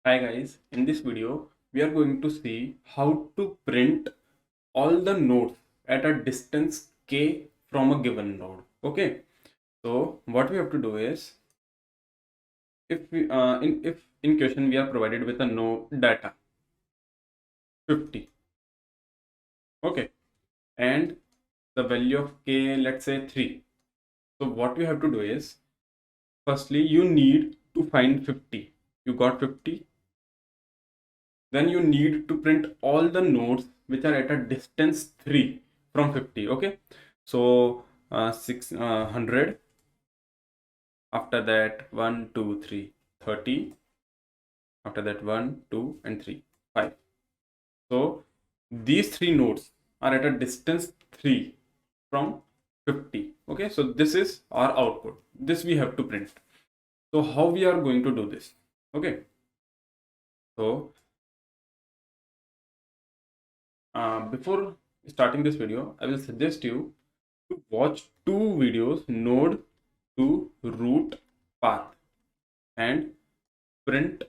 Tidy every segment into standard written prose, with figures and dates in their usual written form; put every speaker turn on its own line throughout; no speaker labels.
Hi guys, in this video we are going to see how to print all the nodes at a distance k from a given node. Okay, so what we have to do is if in question we are provided with a node data 50, okay, and the value of k, let's say 3. So what you have to do is firstly you need to find 50. You got 50. Then you need to print all the nodes which are at a distance 3 from 50. Okay, so 600, after that 1 2 3 30, after that 1 2 and 3 5. So these three nodes are at a distance 3 from 50. Okay, so this is our output. This we have to print. So how we are going to do this? Okay, so before starting this video, I will suggest you to watch two videos, node to root path and print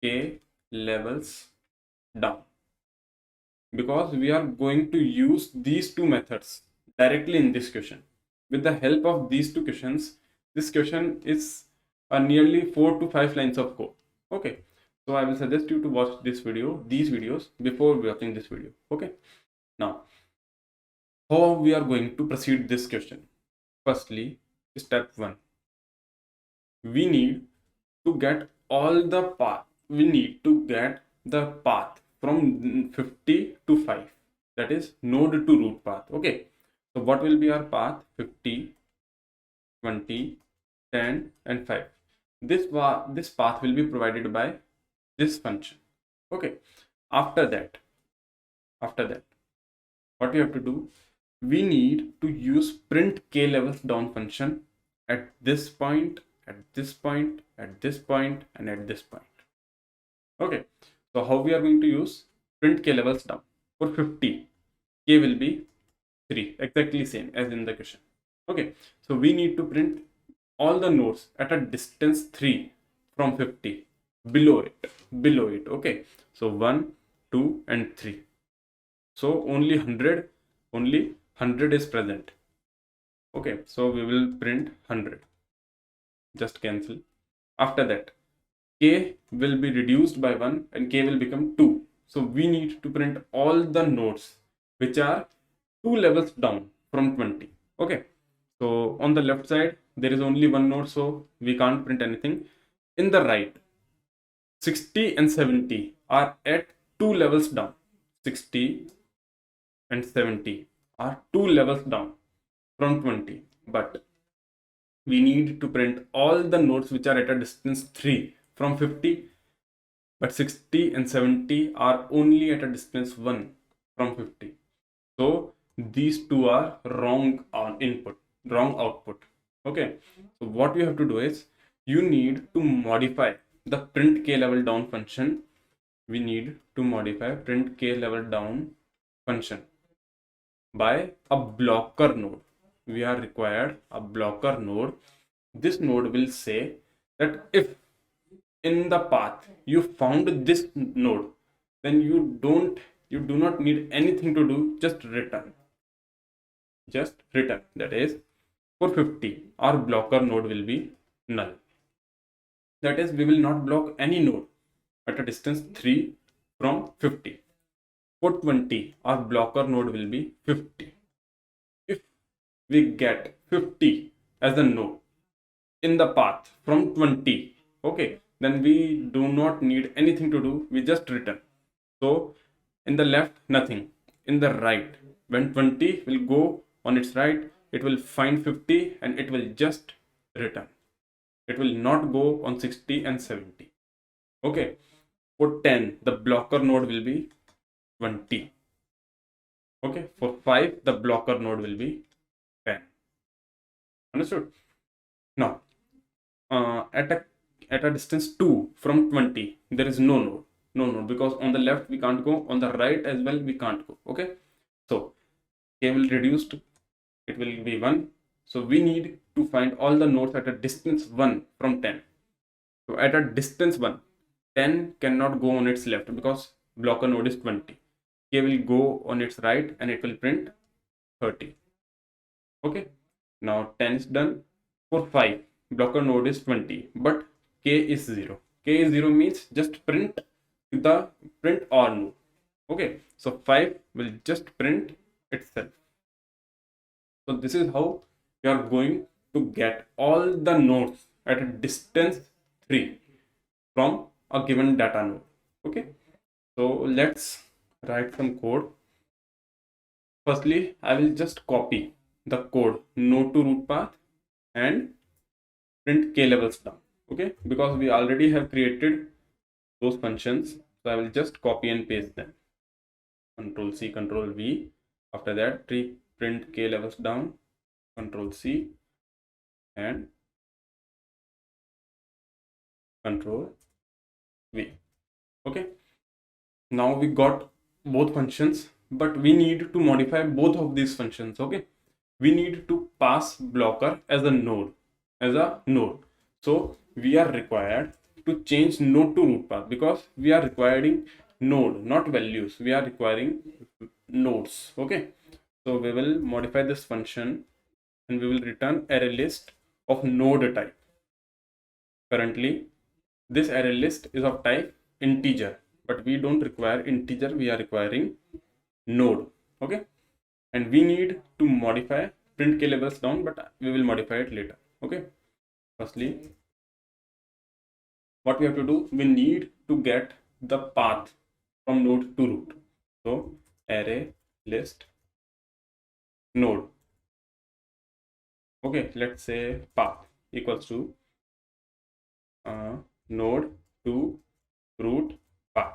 k levels down, because we are going to use these two methods directly in this question. With the help of these two questions, this question is nearly 4 to 5 lines of code. Okay, so I will suggest you to watch these videos before watching this video. Okay, now how we are going to proceed this question? Firstly, step 1, we need to get all the path. We need to get the path from 50 to 5, that is node to root path. Okay, so what will be our path? 50, 20, 10 and 5. This path will be provided by this function. Okay, after that what we have to do, we need to use print k levels down function at this point, at this point, at this point and at this point. Okay, so how we are going to use print k levels down? For 50, k will be 3, exactly same as in the question. Okay, so we need to print all the nodes at a distance 3 from 50, below it. Okay, so 1 2 and 3. So only 100 is present. Okay, so we will print 100, just cancel. After that, k will be reduced by 1 and k will become 2. So we need to print all the nodes which are 2 levels down from 20. Okay, so on the left side there is only one node, so we can't print anything. In the right, 60 and 70 are at 2 levels down. 60 and 70 are 2 levels down from 20, but we need to print all the nodes which are at a distance 3 from 50, but 60 and 70 are only at a distance 1 from 50. So these two are wrong on input, wrong output. Okay, so what you have to do is you need to modify the print k level down function. We need to modify print k level down function by a blocker node. We are required a blocker node. This node will say that if in the path you found this node, then you do not need anything to do, just return. That is, for 50 our blocker node will be null. That is, we will not block any node at a distance 3 from 50. For 20 our blocker node will be 50. If we get 50 as a node in the path from 20, okay, then we do not need anything to do, we just return. So in the left, nothing. In the right, when 20 will go on its right, it will find 50 and it will just return. It will not go on 60 and 70. Okay, for 10 the blocker node will be 20. Okay, for 5 the blocker node will be 10. Understood? Now at a distance 2 from 20 there is no node, because on the left we can't go, on the right as well we can't go. Okay, so k will reduce to, it will be 1. So we need to find all the nodes at a distance 1 from 10. So at a distance 1, 10 cannot go on its left because blocker node is 20. K will go on its right and it will print 30. Okay, now 10 is done. For 5, blocker node is 20, but K is 0. K is 0 means just print the print OR node. Okay, so 5 will just print itself. So this is how you are going to get all the nodes at a distance 3 from a given data node. Okay, so let's write some code. Firstly, I will just copy the code node to root path and print k levels down. Okay, because we already have created those functions, so I will just copy and paste them. Control C, Control V. After that, print k levels down. Control C and Control V. Okay, now we got both functions, but we need to modify both of these functions. Okay, we need to pass blocker as a node, so we are required to change node to root path, because we are requiring node, not values. We are requiring nodes. Okay, so we will modify this function and we will return array list of node type. Currently this array list is of type integer, but we don't require integer, we are requiring node. Okay, and we need to modify print k levels down, but we will modify it later. Okay, firstly what we have to do, we need to get the path from node to root. So array list node. Okay, let's say path equals to node to root path.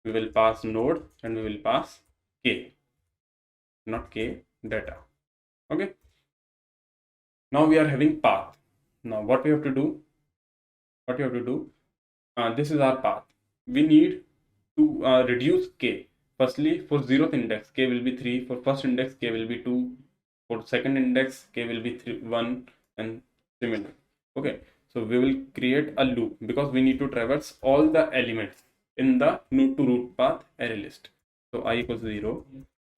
We will pass node and we will pass k, not k data. Okay, now we are having path. Now what we have to do, this is our path. We need to reduce k. Firstly, for 0th index k will be 3, for first index k will be 2, for second index k will be 1, and similar. Okay, so we will create a loop because we need to traverse all the elements in the node to root path array list. So I equals 0,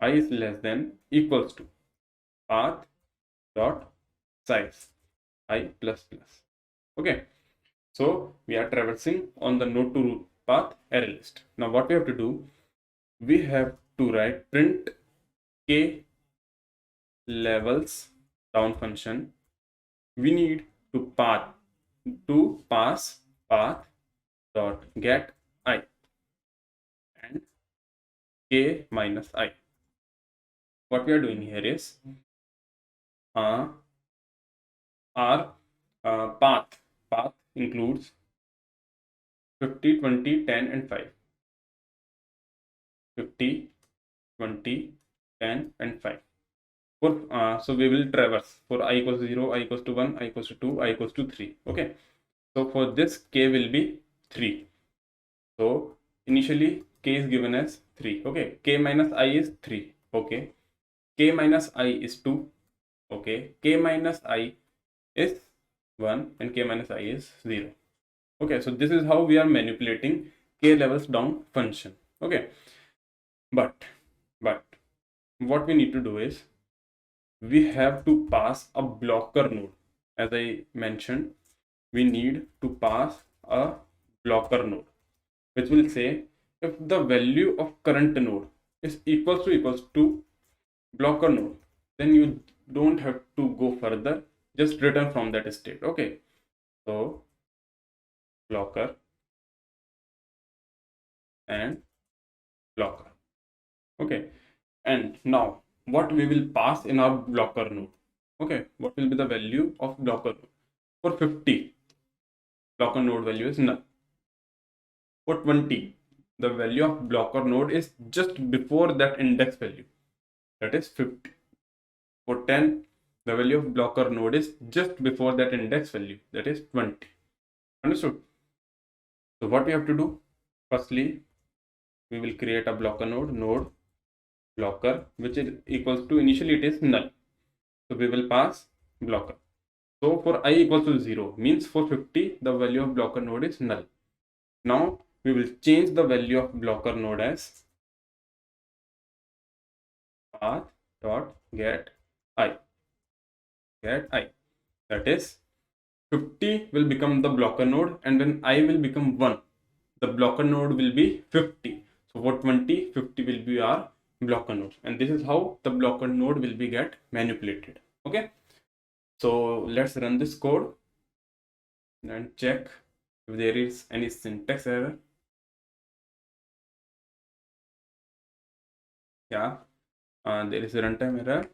I is less than equals to path dot size I plus plus. Okay, so we are traversing on the node to root path array list. Now what we have to do, we have to write print k levels down function. We need to pass path dot get I and k minus I. What we are doing here is our path includes 50, 20, 10 and 5. 50, 20, 10 and 5. So we will traverse for I equals 0, I equals to 1, I equals to 2, I equals to 3. Okay, so for this k will be 3. So initially k is given as 3. Okay, k minus I is 3. Okay, k minus I is 2. Okay, k minus I is 1 and k minus I is 0. Okay, so this is how we are manipulating k levels down function. Okay, but what we need to do is we have to pass a blocker node. As I mentioned, we need to pass a blocker node, which will say if the value of current node is equals to blocker node, then you don't have to go further, just return from that state. Okay, so blocker and blocker. Okay, and now what we will pass in our blocker node. Okay, what will be the value of blocker node? For 50, blocker node value is null. For 20, the value of blocker node is just before that index value, that is 50. For 10, the value of blocker node is just before that index value, that is 20. Understood? So what we have to do, firstly we will create a blocker node blocker, which is equals to, initially it is null, so we will pass blocker. So for I equals to 0 means for 50 the value of blocker node is null. Now we will change the value of blocker node as path dot get I. That is 50 will become the blocker node, and when I will become 1, the blocker node will be 50. So for 20, 50 will be our blocker node, and this is how the blocker node will be get manipulated. Okay, so let's run this code and check if there is any syntax error. Yeah, there is a runtime error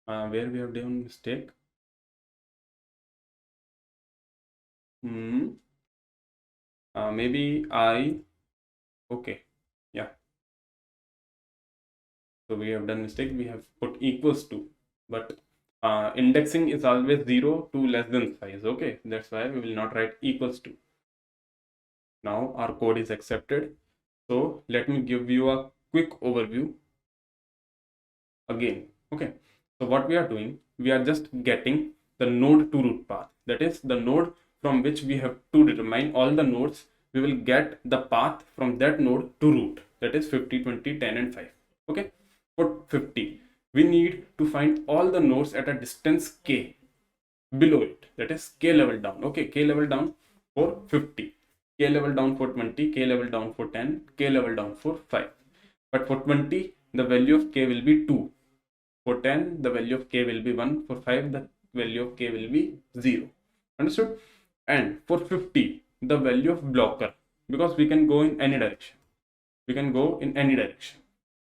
where we have done mistake. Maybe okay, yeah. So we have done mistake. We have put equals to, but indexing is always 0 to less than size. Okay, that's why we will not write equals to. Now our code is accepted. So let me give you a quick overview again. Okay, so what we are doing, we are just getting the node to root path. That is the node from which we have to determine all the nodes. We will get the path from that node to root. That is 50, 20, 10 and 5. Okay, for 50 we need to find all the nodes at a distance k below it. That is k level down. Okay, k level down for 50, k level down for 20, k level down for 10, k level down for 5. But for 20 the value of k will be 2. For 10 the value of k will be 1. For 5 the value of k will be 0. Understood? And for 50 the value of blocker, because we can go in any direction,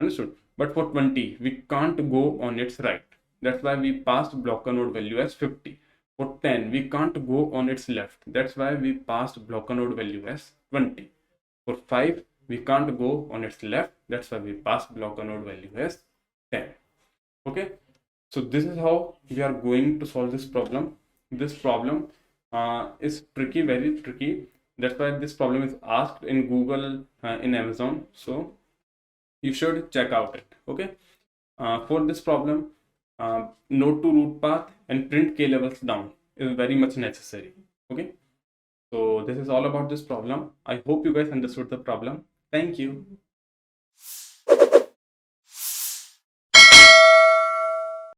understood, but for 20 we can't go on its right. That's why we passed blocker node value as 50. For 10 we can't go on its left. That's why we passed blocker node value as 20. For 5 we can't go on its left. That's why we passed blocker node value as 10. Okay, so this is how we are going to solve this problem. This problem is tricky, very tricky. That's why this problem is asked in Google, in Amazon. So you should check out it. Okay, for this problem, node to root path and print k levels down is very much necessary. Okay, so this is all about this problem. I hope you guys understood the problem. Thank you.